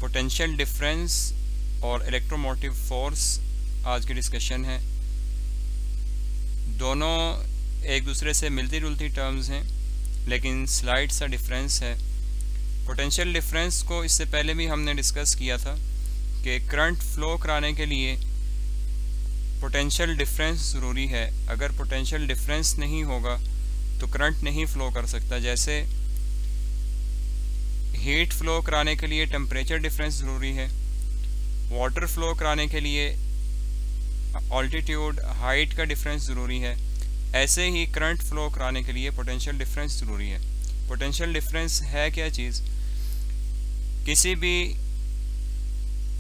Potential difference और electromotive force आज की डिस्कशन है। दोनों एक दूसरे से मिलती जुलती टर्म्स हैं, लेकिन स्लाइड सा डिफरेंस है। पोटेंशियल डिफरेंस को इससे पहले भी हमने डिस्कस किया था कि करंट फ्लो कराने के लिए पोटेंशियल डिफरेंस ज़रूरी है। अगर पोटेंशियल डिफरेंस नहीं होगा तो करंट नहीं फ्लो कर सकता। जैसे हीट फ्लो कराने के लिए टेम्परेचर डिफरेंस ज़रूरी है, वाटर फ्लो कराने के लिए ऑल्टीट्यूड हाइट का डिफरेंस ज़रूरी है। ऐसे ही करंट फ्लो कराने के लिए पोटेंशियल डिफरेंस ज़रूरी है। पोटेंशियल डिफरेंस है क्या चीज़? किसी भी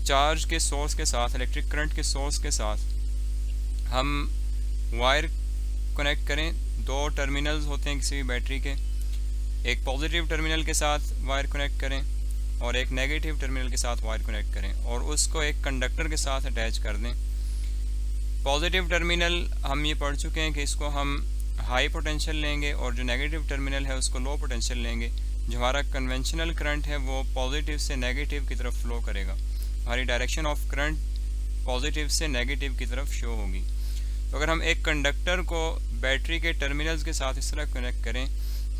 चार्ज के सोर्स के साथ, इलेक्ट्रिक करंट के सोर्स के साथ हम वायर कनेक्ट करें, दो टर्मिनल्स होते हैं किसी भी बैटरी के, एक पॉजिटिव टर्मिनल के साथ वायर कनेक्ट करें और एक नेगेटिव टर्मिनल के साथ वायर कनेक्ट करें और उसको एक कंडक्टर के साथ अटैच कर दें। पॉजिटिव टर्मिनल हम ये पढ़ चुके हैं कि इसको हम हाई पोटेंशियल लेंगे और जो नेगेटिव टर्मिनल है उसको लो पोटेंशियल लेंगे। जो हमारा कन्वेंशनल करंट है वो पॉजिटिव से नेगेटिव की तरफ फ्लो करेगा। हमारी डायरेक्शन ऑफ करंट पॉजिटिव से नेगेटिव की तरफ शो होगी। तो अगर हम एक कंडक्टर को बैटरी के टर्मिनल्स के साथ इस तरह कनेक्ट करें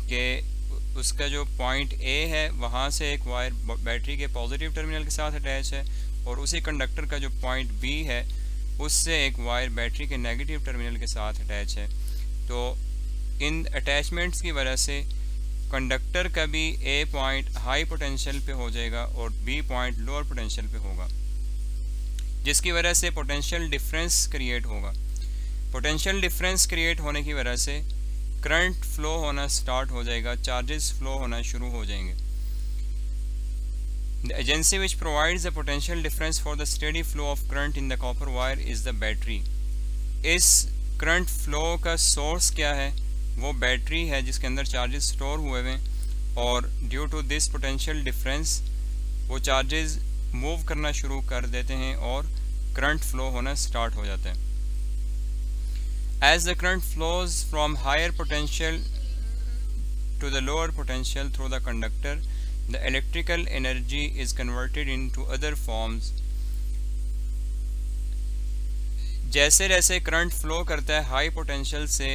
कि उसका जो पॉइंट ए है वहाँ से एक वायर बैटरी के पॉजिटिव टर्मिनल के साथ अटैच है और उसी कंडक्टर का जो पॉइंट बी है उससे एक वायर बैटरी के नेगेटिव टर्मिनल के साथ अटैच है, तो इन अटैचमेंट्स की वजह से कंडक्टर का भी ए पॉइंट हाई पोटेंशियल पे हो जाएगा और बी पॉइंट लोअर पोटेंशियल पे होगा, जिसकी वजह से पोटेंशियल डिफरेंस क्रिएट होगा। पोटेंशियल डिफरेंस क्रिएट होने की वजह से करंट फ्लो होना स्टार्ट हो जाएगा, चार्जेस फ्लो होना शुरू हो जाएंगे। The agency which provides the potential difference for the steady flow of current in the copper wire is the battery. इस करंट फ्लो का सोर्स क्या है? वो बैटरी है जिसके अंदर चार्जेस स्टोर हुए हुए हैं और due to this potential difference वो चार्जेस मूव करना शुरू कर देते हैं और करंट फ्लो होना स्टार्ट हो जाता है। As the current flows from higher potential to the lower potential through the conductor, the electrical energy is converted into other forms. जैसे जैसे करंट फ्लो करता है हाई पोटेंशियल से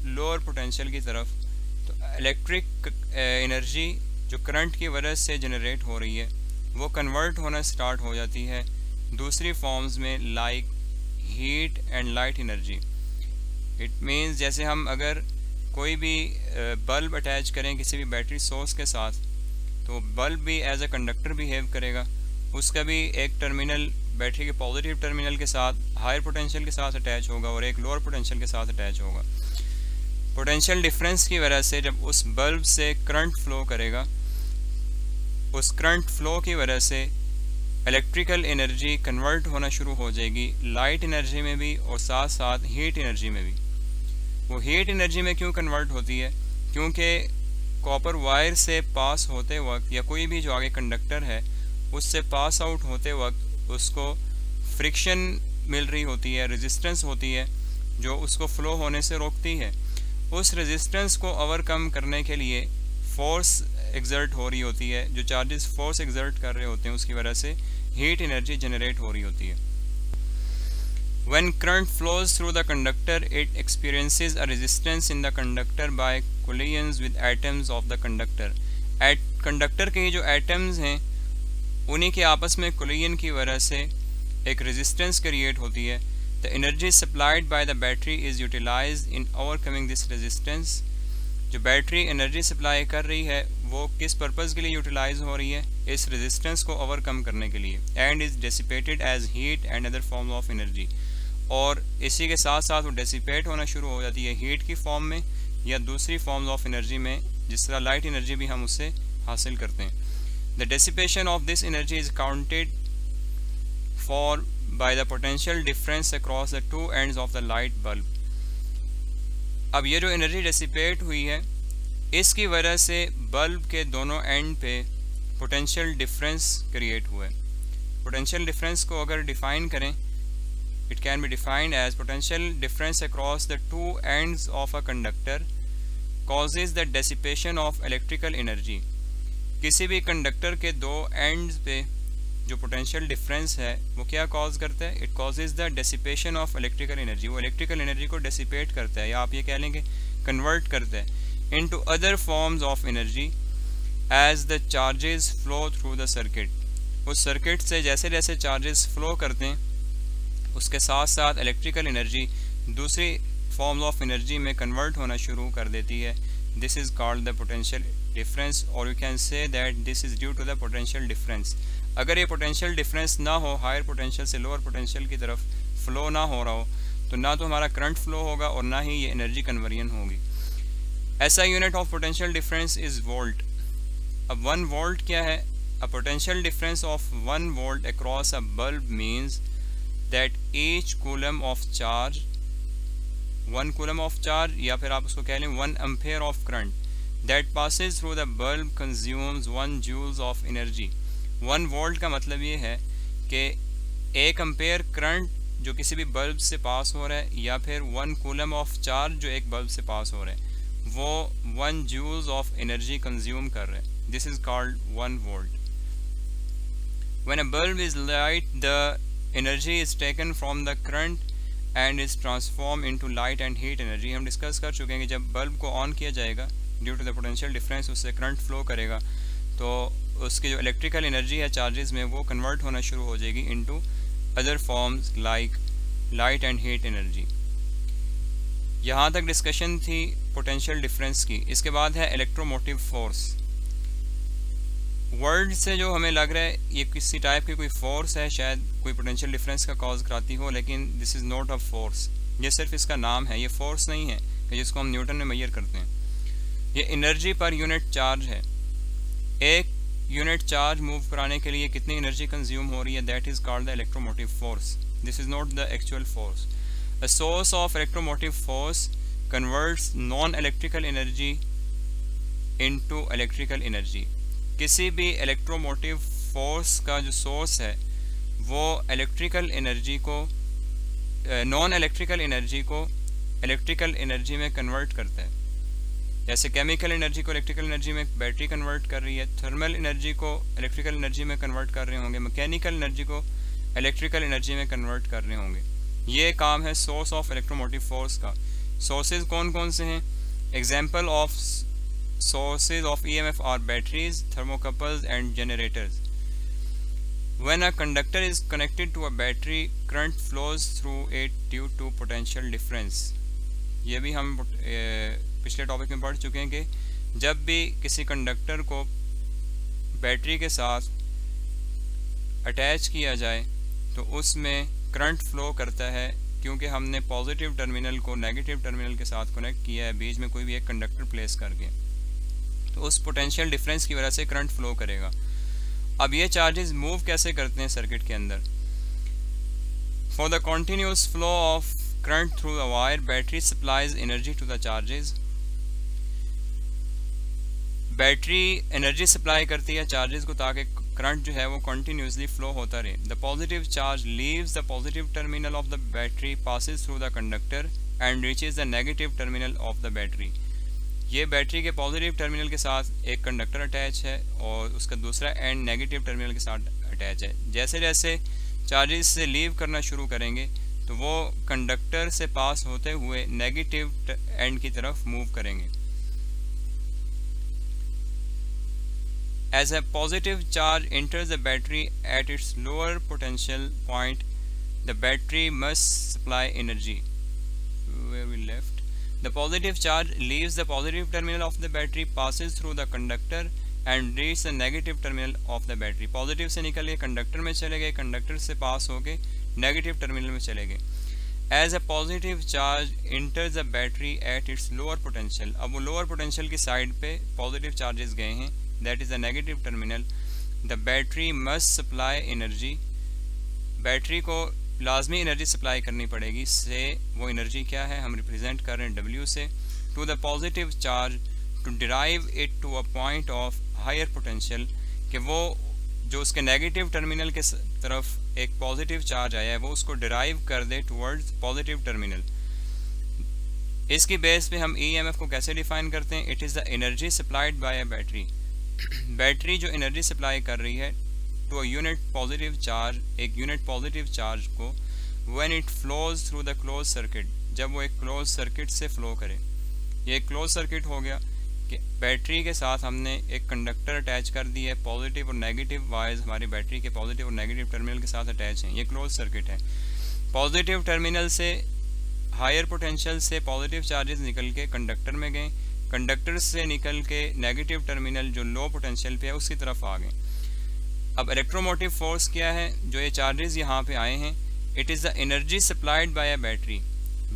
लोअर पोटेंशियल की तरफ, तो इलेक्ट्रिक एनर्जी जो करंट की वजह से जनरेट हो रही है वो कन्वर्ट होना स्टार्ट हो जाती है दूसरी फॉर्म्स में, like heat and light energy. It means जैसे हम अगर कोई भी बल्ब अटैच करें किसी भी बैटरी सोर्स के साथ, तो बल्ब भी एज अ कंडक्टर बिहेव करेगा। उसका भी एक टर्मिनल बैटरी के पॉजिटिव टर्मिनल के साथ हायर पोटेंशियल के साथ अटैच होगा और एक लोअर पोटेंशियल के साथ अटैच होगा। पोटेंशियल डिफरेंस की वजह से जब उस बल्ब से करंट फ्लो करेगा, उस करंट फ्लो की वजह से इलेक्ट्रिकल एनर्जी कन्वर्ट होना शुरू हो जाएगी लाइट एनर्जी में भी और साथ साथ हीट एनर्जी में भी। वो हीट एनर्जी में क्यों कन्वर्ट होती है? क्योंकि कॉपर वायर से पास होते वक्त या कोई भी जो आगे कंडक्टर है उससे पास आउट होते वक्त उसको फ्रिक्शन मिल रही होती है, रेजिस्टेंस होती है जो उसको फ्लो होने से रोकती है। उस रेजिस्टेंस को ओवरकम करने के लिए फोर्स एक्सर्ट हो रही होती है, जो चार्जेस फोर्स एक्सर्ट कर रहे होते हैं उसकी वजह से हीट एनर्जी जनरेट हो रही होती है। When current flows through the conductor, it experiences a resistance in the conductor by collisions with atoms of the conductor. Conductor के जो एटम्स हैं उन्हीं के आपस में कोलिजन की वजह से एक रेजिस्टेंस क्रिएट होती है। The energy supplied by the battery is utilized in overcoming this resistance. जो बैटरी एनर्जी सप्लाई कर रही है वो किस पर्पज़ के लिए यूटिलाइज हो रही है? इस रेजिस्टेंस को ओवरकम करने के लिए। And is dissipated as heat and other form of energy, और इसी के साथ साथ वो डेसिपेट होना शुरू हो जाती है हीट की फॉर्म में या दूसरी फॉर्म्स ऑफ एनर्जी में, जिस तरह लाइट एनर्जी भी हम उससे हासिल करते हैं। The dissipation of this energy is counted for by the potential difference across the two ends of the light bulb. अब ये जो एनर्जी डेसिपेट हुई है इसकी वजह से बल्ब के दोनों एंड पे पोटेंशियल डिफरेंस क्रिएट हुआ है। पोटेंशियल डिफरेंस को अगर डिफाइन करें, it can be defined as potential difference across the two ends of a conductor causes the dissipation of electrical energy. किसी भी कंडक्टर के दो एंड्स पे जो पोटेंशियल डिफरेंस है वो क्या कॉज करता है? It causes the dissipation of electrical energy. वो इलेक्ट्रिकल एनर्जी को डेसिपेट करता है, या आप ये कह लेंगे कन्वर्ट करता है into other forms of energy as the charges flow through the circuit. उस सर्किट से जैसे जैसे चार्जेस फ्लो करते हैं उसके साथ साथ इलेक्ट्रिकल एनर्जी दूसरी फॉर्म्स ऑफ एनर्जी में कन्वर्ट होना शुरू कर देती है। This is called the potential difference, और you can say that this is due to the potential difference. अगर ये पोटेंशियल डिफरेंस ना हो, हायर पोटेंशियल से लोअर पोटेंशियल की तरफ फ्लो ना हो रहा हो, तो ना तो हमारा करंट फ्लो होगा और ना ही ये एनर्जी कन्वर्जन होगी। ऐसा unit of potential difference is volt. अब 1 वोल्ट क्या है? A potential difference of 1 volt across a bulb means that each coulomb of charge, 1 coulomb of charge, या फिर आप उसको कह लें 1 ampere of current that passes through the bulb consumes 1 joules of energy. 1 volt का मतलब ये है कि 1 एम्पेयर करंट जो किसी भी बल्ब से पास हो रहा है, या फिर 1 कूलम ऑफ चार्ज जो एक बल्ब से पास हो रहा है, वो 1 जूल्स ऑफ एनर्जी कंज्यूम कर रहे हैं। This is called 1 volt. When a bulb is light the energy is taken from the current and is transform into light and heat energy. हम डिस्कस कर चुके हैं कि जब बल्ब को ऑन किया जाएगा due to the potential difference उससे करंट फ्लो करेगा, तो उसकी जो इलेक्ट्रिकल एनर्जी है चार्जेस में वो कन्वर्ट होना शुरू हो जाएगी into other forms like light and heat energy. यहाँ तक डिस्कशन थी पोटेंशियल डिफरेंस की। इसके बाद है इलेक्ट्रोमोटिव फोर्स। वर्ड से जो हमें लग रहा है ये किसी टाइप की कोई फोर्स है, शायद कोई पोटेंशियल डिफरेंस का कॉज कराती हो, लेकिन this is not a force. ये सिर्फ इसका नाम है, ये फोर्स नहीं है कि जिसको हम न्यूटन में मेजर करते हैं। ये एनर्जी पर यूनिट चार्ज है। एक यूनिट चार्ज मूव कराने के लिए कितनी एनर्जी कंज्यूम हो रही है, that is called the electromotive force. This is not the actual force. A source of electromotive force converts non electrical energy into electrical energy. किसी भी इलेक्ट्रोमोटिव फोर्स का जो सोर्स है वो इलेक्ट्रिकल एनर्जी को, नॉन इलेक्ट्रिकल एनर्जी को electrical energy में convert करता है। जैसे केमिकल एनर्जी को इलेक्ट्रिकल एनर्जी में बैटरी कन्वर्ट कर रही है, थर्मल एनर्जी को इलेक्ट्रिकल एनर्जी में कन्वर्ट कर रहे होंगे, मैकेनिकल एनर्जी को इलेक्ट्रिकल एनर्जी में कन्वर्ट कर रहे होंगे। ये काम है सोर्स ऑफ इलेक्ट्रोमोटिव फोर्स का। सोर्सेज कौन कौन से हैं? Example of sources of EMF are batteries, thermocouples and generators. When a conductor is connected to a battery, current flows through it due to potential difference. ये भी हम पिछले topic में पढ़ चुके हैं कि जब भी किसी कंडक्टर को बैटरी के साथ अटैच किया जाए तो उसमें करंट फ्लो करता है, क्योंकि हमने पॉजिटिव टर्मिनल को नेगेटिव टर्मिनल के साथ कनेक्ट किया है बीच में कोई भी एक कंडक्टर प्लेस करके, तो उस पोटेंशियल डिफरेंस की वजह से करंट फ्लो करेगा। अब ये चार्जेस मूव कैसे करते हैं सर्किट के अंदर? For the continuous flow of current through the wire, battery supplies energy to the charges. Battery energy supply करती है चार्जेस को ताकि करंट जो है वो कंटिन्यूसली फ्लो होता रहे। The positive charge leaves the positive terminal of the battery, passes through the conductor and reaches the negative terminal of the battery. ये बैटरी के पॉजिटिव टर्मिनल के साथ एक कंडक्टर अटैच है और उसका दूसरा एंड नेगेटिव टर्मिनल के साथ अटैच है। जैसे जैसे चार्जेस से लीव करना शुरू करेंगे तो वो कंडक्टर से पास होते हुए नेगेटिव एंड की तरफ मूव करेंगे। As a positive charge enters the battery at its lower potential point, the battery must supply energy. Where we left, the positive charge leaves the positive terminal of the battery, passes through the conductor and reaches the negative terminal of the battery. Positive से निकल के conductor में चले गए, conductor से पास होके negative terminal में चले गए। As a positive charge enters the battery at its lower potential, अब वो लोअर पोटेंशियल की साइड पे पॉजिटिव चार्जेस गए हैं, that is the negative terminal, the battery must supply energy. Battery को लाजमी एनर्जी सप्लाई करनी पड़ेगी, से वो एनर्जी क्या है हम रिप्रेजेंट कर रहे हैं W से, to the positive charge to drive it to a point of higher potential, कि वो जो उसके नेगेटिव टर्मिनल के तरफ एक पॉजिटिव चार्ज आया है वो उसको डिराइव कर दे टुवर्ड्स पॉजिटिव टर्मिनल। इसकी बेस पे हम EMF को कैसे डिफाइन करते हैं? It is the energy supplied by a battery. Battery जो एनर्जी सप्लाई कर रही है to a unit positive charge, एक यूनिट पॉजिटिव चार्ज को when it flows through the close circuit, जब वो एक क्लोज सर्किट से फ्लो करे। ये क्लोज सर्किट हो गया कि बैटरी के साथ हमने एक कंडक्टर अटैच कर दी है, पॉजिटिव और नेगेटिव वायर्स हमारी बैटरी के पॉजिटिव और नेगेटिव टर्मिनल के साथ अटैच हैं। ये क्लोज सर्किट है। पॉजिटिव टर्मिनल से हायर पोटेंशियल से पॉजिटिव चार्जेस निकल के कंडक्टर में गए, कंडक्टर से निकल के नेगेटिव टर्मिनल जो लो पोटेंशियल पे है उसकी तरफ आ गए। अब इलेक्ट्रोमोटिव फोर्स क्या है, जो ये चार्जेस यहाँ पे आए हैं, it is the energy supplied by a battery.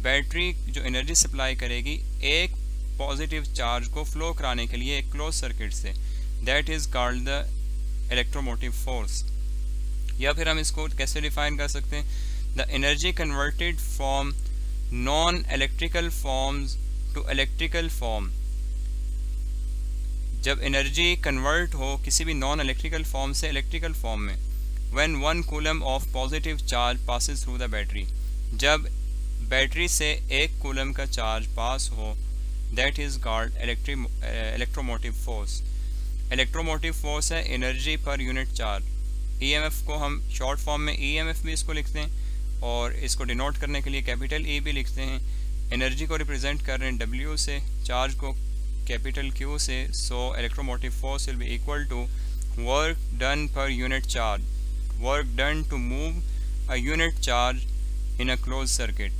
Battery जो एनर्जी सप्लाई करेगी एक पॉजिटिव चार्ज को फ्लो कराने के लिए एक क्लोज सर्किट से, that is called the electromotive force. या फिर हम इसको कैसे डिफाइन कर सकते हैं, the energy converted from non electrical forms to electrical form. जब एनर्जी कन्वर्ट हो किसी भी नॉन इलेक्ट्रिकल फॉर्म से इलेक्ट्रिकल फॉर्म में, when 1 coulomb of positive charge passes through the battery, जब बैटरी से 1 कूलम का चार्ज पास हो, that is called electromotive force. Electromotive force है एनर्जी पर यूनिट चार्ज। ईएमएफ को हम शॉर्ट फॉर्म में ईएमएफ भी इसको लिखते हैं और इसको डिनोट करने के लिए कैपिटल ई भी लिखते हैं। एनर्जी को रिप्रेजेंट कर रहे हैं डब्ल्यू से, चार्ज को कैपिटल क्यू से। So electromotive force will be equal to work done per unit charge, work done to move a unit charge in a closed circuit,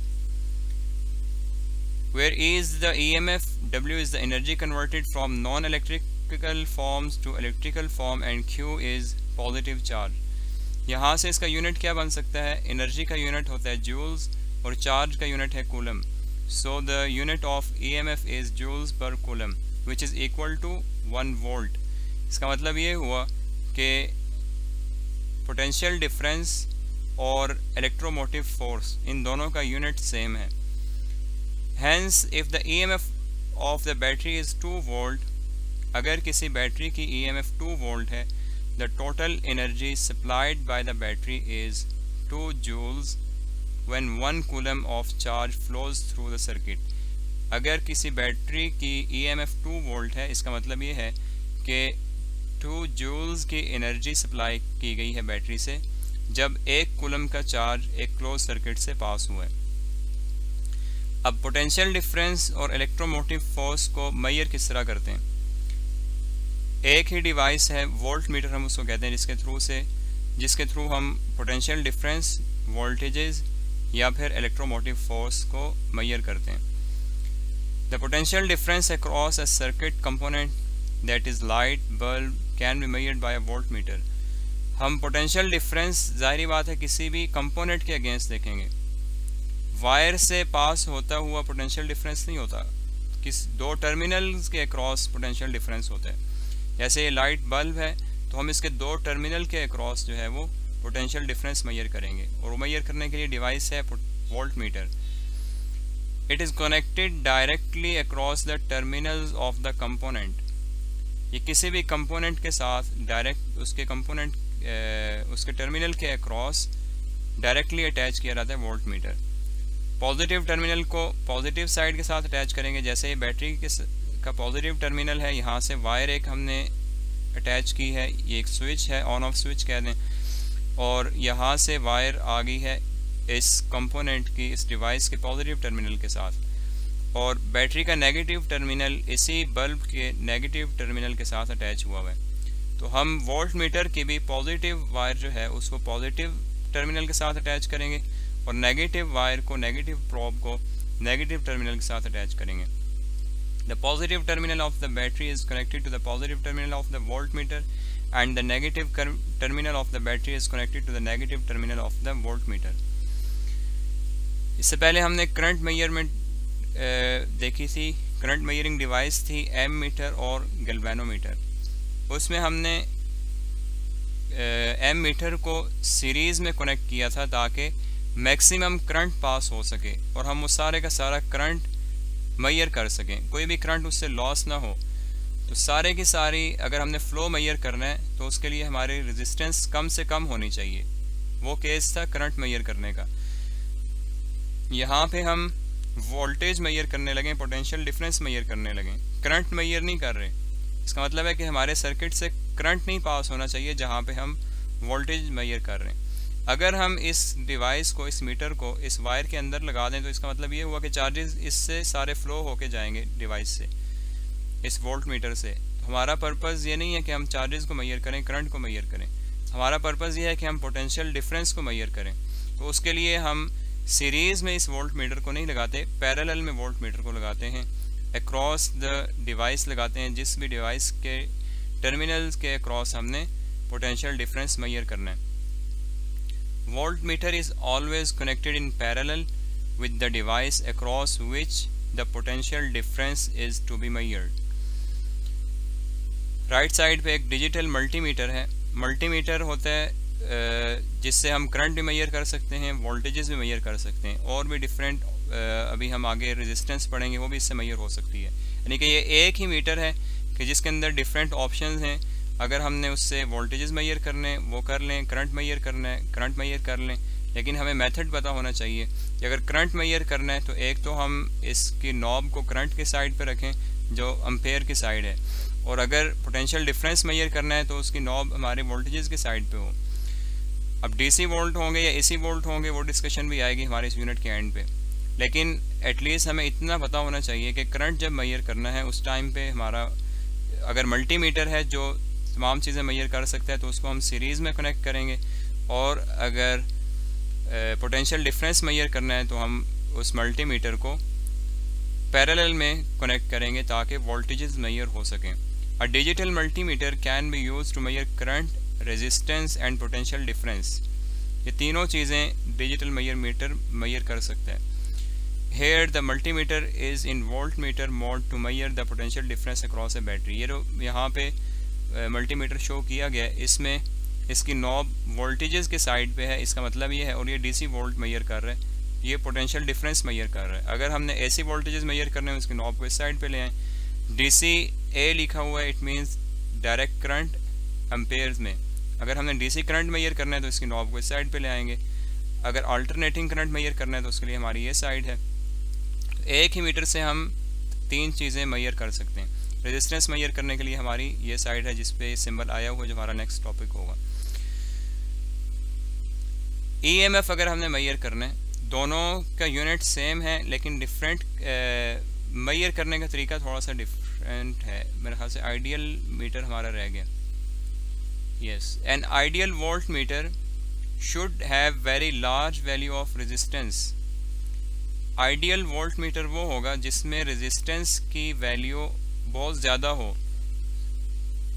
where is the EMF, W is the energy converted from non-electrical forms to electrical form and Q is positive charge। यहाँ से इसका unit क्या बन सकता है, energy का unit होता है जूल्स और चार्ज का यूनिट है coulomb. So the unit of EMF is joules per coulomb which is equal to 1 volt. इसका मतलब ये हुआ कि पोटेंशियल डिफरेंस और इलेक्ट्रोमोटिव फोर्स इन दोनों का यूनिट सेम है। Hence, if the EMF of the battery is 2 volt, अगर किसी बैटरी की EMF 2 volt है, the total energy supplied by the battery is 2 joules when 1 coulomb of charge flows through the circuit। अगर किसी battery की EMF 2 volt है, इसका मतलब ये है कि 2 joules की एनर्जी सप्लाई की गई है बैटरी से जब 1 coulomb का चार्ज एक क्लोज सर्किट से पास हुआ है। अब पोटेंशियल डिफरेंस और इलेक्ट्रोमोटिव फोर्स को मेजर किस तरह करते हैं, एक ही डिवाइस है वोल्ट मीटर हम उसको कहते हैं, जिसके थ्रू हम पोटेंशियल डिफरेंस, वोल्टेजेस या फिर इलेक्ट्रोमोटिव फोर्स को मेजर करते हैं। The potential difference across a circuit component that is light bulb can be measured by a volt meter. हम पोटेंशियल डिफरेंस जाहिर बात है किसी भी कंपोनेंट के अगेंस्ट देखेंगे। वायर से पास होता हुआ पोटेंशियल डिफरेंस नहीं होता, किस 2 टर्मिनल्स के अक्रॉस पोटेंशियल डिफरेंस होता है। जैसे ये लाइट बल्ब है तो हम इसके 2 टर्मिनल के अक्रॉस जो है वो पोटेंशियल डिफरेंस मेजर करेंगे और वो मेजर करने के लिए डिवाइस है volt meter. It is connected directly across the terminals of the component. ये किसी भी कंपोनेंट के साथ डायरेक्ट उसके टर्मिनल के अक्रॉस डायरेक्टली अटैच किया जाता है वोल्ट मीटर। पॉजिटिव टर्मिनल को पॉजिटिव साइड के साथ अटैच करेंगे, जैसे ये बैटरी का पॉजिटिव टर्मिनल है, यहाँ से वायर एक हमने अटैच की है, ये एक स्विच है, ऑन ऑफ स्विच कह दें, और यहाँ से वायर आ गई है इस कंपोनेंट की, इस डिवाइस के पॉजिटिव टर्मिनल के साथ, और बैटरी का नेगेटिव टर्मिनल इसी बल्ब के नेगेटिव टर्मिनल के साथ अटैच हुआ है। तो हम वोल्ट मीटर की भी पॉजिटिव वायर जो है उसको पॉजिटिव टर्मिनल के साथ अटैच करेंगे और नेगेटिव वायर को, नेगेटिव प्रोब को नेगेटिव टर्मिनल के साथ अटैच करेंगे। The positive terminal of the battery is connected to the positive terminal of the voltmeter and the negative terminal of the battery is connected to the negative terminal of the voltmeter. इससे पहले हमने current measurement देखी थी, current measuring device थी ammeter और galvanometer. उसमें हमने ammeter को सीरीज़ में कनेक्ट किया था ताकि मैक्सिमम करंट पास हो सके और हम उस सारे का सारा करंट मेजर कर सकें, कोई भी करंट उससे लॉस ना हो। तो सारे की सारी अगर हमने फ़्लो मेजर करना है तो उसके लिए हमारी रेजिस्टेंस कम से कम होनी चाहिए। वो केस था करंट मेजर करने का। यहाँ पे हम वोल्टेज मेजर करने लगे, पोटेंशियल डिफरेंस मेजर करने लगे, करंट मेजर नहीं कर रहे। इसका मतलब है कि हमारे सर्किट से करंट नहीं पास होना चाहिए जहाँ पे हम वोल्टेज मेजर कर रहे हैं। अगर हम इस डिवाइस को, इस मीटर को इस वायर के अंदर लगा दें तो इसका मतलब ये हुआ कि चार्जेस इससे सारे फ्लो होके जाएंगे डिवाइस से, इस वोल्ट मीटर से। हमारा पर्पज़ ये नहीं है कि हम चार्जेस को मेजर करें, करंट को मेजर करें। हमारा पर्पज़ ये है कि हम पोटेंशियल डिफरेंस को मेजर करें। तो उसके लिए हम सीरीज़ में इस वोल्ट मीटर को नहीं लगाते, पैरेलल में वोल्ट मीटर को लगाते हैं, अक्रॉस द डिवाइस लगाते हैं। जिस भी डिवाइस के टर्मिनल्स के अक्रॉस हमने पोटेंशियल डिफरेंस मेजर करना है। Voltmeter is always connected in parallel with the device across which the potential difference is to be measured. Right side पे एक डिजिटल मल्टीमीटर है। मल्टीमीटर होता है जिससे हम करंट भी मेजर कर सकते हैं, वोल्टेजेस भी मेजर कर सकते हैं, और भी डिफरेंट अभी हम आगे रेजिस्टेंस पढ़ेंगे वो भी इससे मेजर हो सकती है। यानी कि ये एक ही मीटर है कि जिसके अंदर डिफरेंट ऑप्शंस हैं। अगर हमने उससे वोल्टेजेस मेजर करने वो कर लें, करंट मेजर करना है करंट मेजर कर लें, लेकिन हमें मेथड पता होना चाहिए कि अगर करंट मेजर करना है तो एक तो हम इसकी नॉब को करंट के साइड पर रखें जो एम्पेयर की साइड है, और अगर पोटेंशियल डिफरेंस मेजर करना है तो उसकी नॉब हमारे वोल्टेजेस के साइड पे हो। अब डीसी वोल्ट होंगे या एसी वोल्ट होंगे वो डिस्कशन भी आएगी हमारे इस यूनिट के एंड पे, लेकिन एटलीस्ट हमें इतना पता होना चाहिए कि करंट जब मेजर करना है उस टाइम पे हमारा, अगर मल्टीमीटर है जो तमाम चीज़ें मेजर कर सकता है तो उसको हम सीरीज़ में कनेक्ट करेंगे, और अगर पोटेंशियल डिफरेंस मेजर करना है तो हम उस मल्टीमीटर को पैरेलल में कनेक्ट करेंगे ताकि वोल्टेजेस मेजर हो सकें। A digital multimeter can be used to measure current, resistance and potential difference. ये तीनों चीज़ें डिजिटल मीटर मेजर कर सकता है। Here the multimeter is in voltmeter mode to measure the potential difference across a battery। ये यहाँ पे multimeter show किया गया है, इसमें इसकी नॉब वोल्टेजेस के साइड पे है, इसका मतलब ये है, और ये डीसी वोल्ट मेजर कर रहा है, ये पोटेंशियल डिफरेंस मेजर कर रहा है। अगर हमने एसी वोल्टेजेस मेजर करने हैं उसकी नॉब को इस साइड पे ले आए। डीसी ए लिखा हुआ है, it means direct current Ampere's में। अगर हमने डीसी करंट मेजर करना है तो इसकी नॉब को इस साइड पे ले आएंगे। अगर अल्टरनेटिंग करंट मेजर करना है तो उसके लिए हमारी ये साइड है। एक ही मीटर से हम तीन चीज़ें मेजर कर सकते हैं। रेजिस्टेंस मेजर करने के लिए हमारी ये साइड है जिस पे सिंबल आया हुआ जो हमारा नेक्स्ट टॉपिक होगा। ईएमएफ अगर हमने मेजर करना है, दोनों का यूनिट सेम है लेकिन डिफरेंट मेजर करने का तरीका थोड़ा सा डिफरेंट है। मेरे ख्याल से आइडियल मीटर हमारा रह गया। Yes, an ideal volt meter should have very large value of resistance. Ideal volt meter वो होगा जिसमें रेजिस्टेंस की वैल्यू बहुत ज़्यादा हो।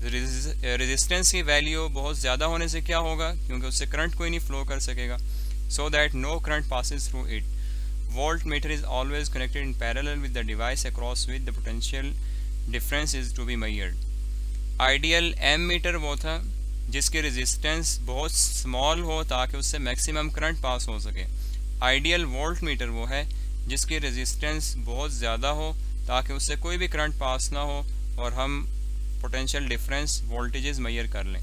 रेजिस्टेंस की वैल्यू बहुत ज़्यादा होने से क्या होगा, क्योंकि उससे करंट कोई नहीं फ्लो कर सकेगा, so that no current passes through it. Voltmeter is always connected in parallel with the device across with the potential difference is to be measured. Ideal ammeter वो था जिसकी resistance बहुत small हो ताकि उससे maximum current pass हो सके। Ideal volt meter वो है जिसकी रेजिस्टेंस बहुत ज़्यादा हो ताकि उससे कोई भी करंट पास ना हो और हम पोटेंशियल डिफरेंस वोल्टेजेस मेजर कर लें।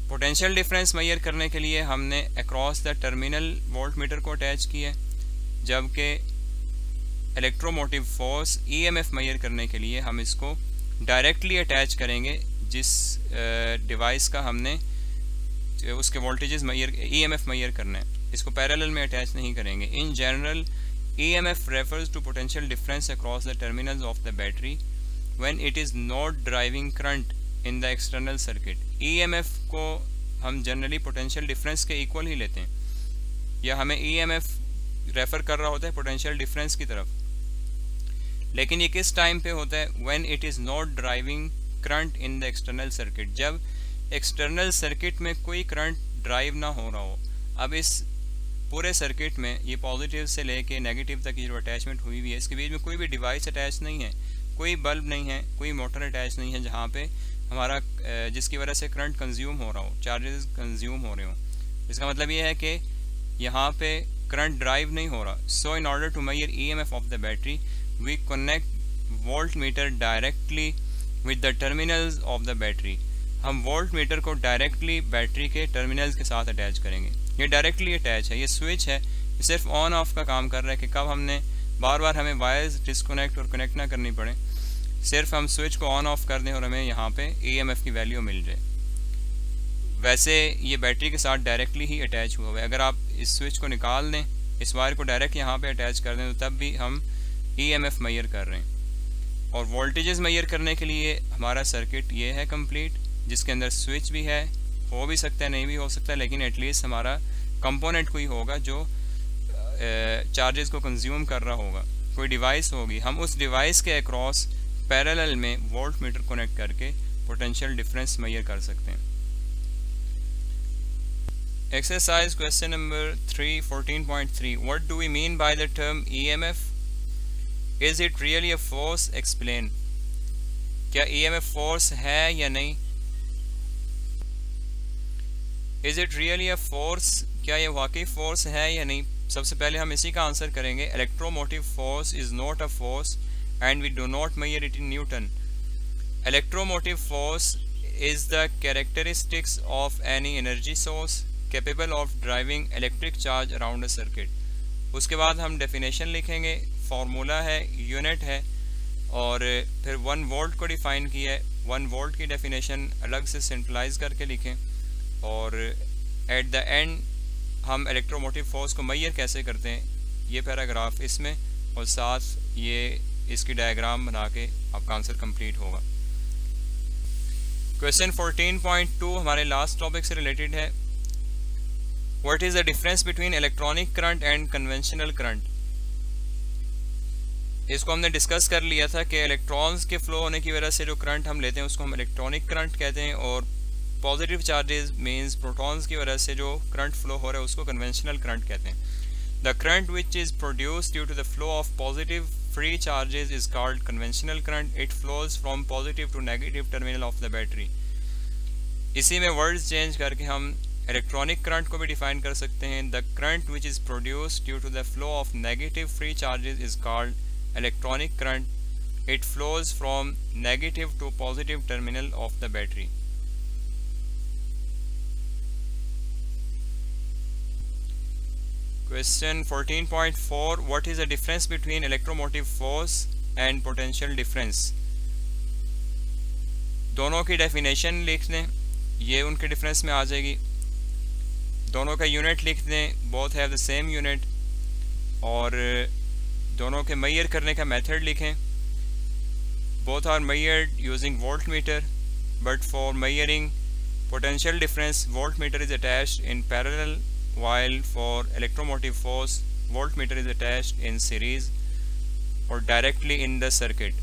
पोटेंशियल डिफरेंस मेजर करने के लिए हमने across the terminal volt meter को अटैच किया है, जबकि इलेक्ट्रोमोटिव फोर्स ईएमएफ मेजर करने के लिए हम इसको डायरेक्टली अटैच करेंगे जिस डिवाइस का हमने उसके वोल्टेजेस मेजर ईएमएफ मेजर करना है, इसको पैरेलल में अटैच नहीं करेंगे। In general EMF refers to potential difference across the terminals of the battery when it is not driving current in the external circuit। EMF को हम जनरली पोटेंशियल डिफरेंस के equal ही लेते हैं, या हमें EMF रेफर कर रहा होता है पोटेंशियल डिफरेंस की तरफ, लेकिन ये किस टाइम पे होता है, when it is not driving current in the external circuit, जब एक्सटर्नल सर्किट में कोई करंट ड्राइव ना हो रहा हो। अब इस पूरे सर्किट में ये पॉजिटिव से लेके नेगेटिव तक की जो अटैचमेंट हुई हुई है, इसके बीच में कोई भी डिवाइस अटैच नहीं है, कोई बल्ब नहीं है, कोई मोटर अटैच नहीं है जहाँ पे हमारा जिसकी वजह से करंट कंज्यूम हो रहा हो, चार्जेस कंज्यूम हो रहे हो। इसका मतलब ये है कि यहाँ पे करंट ड्राइव नहीं हो रहा। So in order to measure EMF of the battery we connect volt meter directly with the terminals of the battery. हम वोल्ट मीटर को डायरेक्टली बैटरी के टर्मिनल्स के साथ अटैच करेंगे। ये डायरेक्टली अटैच है, ये स्विच है, ये सिर्फ ऑन ऑफ का काम कर रहा है कि कब हमने बार बार हमें वायर्स डिस्कनेक्ट और कनेक्ट ना करनी पड़े, सिर्फ हम स्विच को ऑन ऑफ कर दें और हमें यहाँ पे EMF की वैल्यू मिल जाए। वैसे ये बैटरी के साथ डायरेक्टली ही अटैच हुआ हुआ है। अगर आप इस स्विच को निकाल दें, इस वायर को डायरेक्ट यहाँ पे अटैच कर दें, तो तब भी हम ईएमएफ मेजर कर रहे हैं। और वोल्टेजेस मेजर करने के लिए हमारा सर्किट ये है कंप्लीट, जिसके अंदर स्विच भी है, हो भी सकता है नहीं भी हो सकता है, लेकिन एटलीस्ट हमारा कंपोनेंट कोई होगा जो चार्जेस को कंज्यूम कर रहा होगा, कोई डिवाइस होगी। हम उस डिवाइस के अक्रॉस पैरेलल में वोल्ट मीटर कनेक्ट करके पोटेंशियल डिफरेंस मेजर कर सकते हैं। Exercise question number 3 what do we mean by the term EMF? Is it really a force? Explain. क्या ईएमएफ फोर्स है या नहीं? Is it really a force? क्या ये वाकई फोर्स है या नहीं? सबसे पहले हम इसी का आंसर करेंगे। Electromotive force is not a force and we do not measure it in newton. Electromotive force is the characteristics of any energy source capable of driving electric charge around a circuit। उसके बाद हम definition लिखेंगे, formula है, unit है, और फिर 1 volt को define किया है। 1 वोल्ट की डेफिनेशन अलग से सिंपलाइज करके लिखें, और एट द एंड हम इलेक्ट्रोमोटिव फोर्स को मेजर कैसे करते हैं ये पैराग्राफ इसमें, और साथ ये इसकी डायग्राम बना के आपका आंसर कंप्लीट होगा। क्वेश्चन 14.2 हमारे लास्ट टॉपिक से रिलेटेड है। What is the difference between electronic current and conventional current? इसको हमने डिस्कस कर लिया था कि इलेक्ट्रॉन्स के फ्लो होने की वजह से जो करंट हम लेते हैं उसको हम इलेक्ट्रॉनिक करंट कहते हैं, और पॉजिटिव चार्जेस मींस प्रोटॉन्स की वजह से जो करंट फ्लो हो रहा है उसको कन्वेंशनल करंट कहते हैं। The current which is produced due to the flow of positive free charges is called conventional current. It flows from positive to negative terminal of the battery। इसी में words change करके हम electronic current को भी define कर सकते हैं। The current which is produced due to the flow of negative free charges is called electronic current. It flows from negative to positive terminal of the battery. Question 14.4 What is the difference between electromotive force and potential difference? दोनों की definition लिख दें, ये उनके difference में आ जाएगी। दोनों का यूनिट लिख दें, both have the same unit, और दोनों के मेजर करने का मेथड लिखें। बोथ आर measured using voltmeter, but for measuring potential difference voltmeter is attached in parallel, while for electromotive force voltmeter is attached in series or directly in the circuit।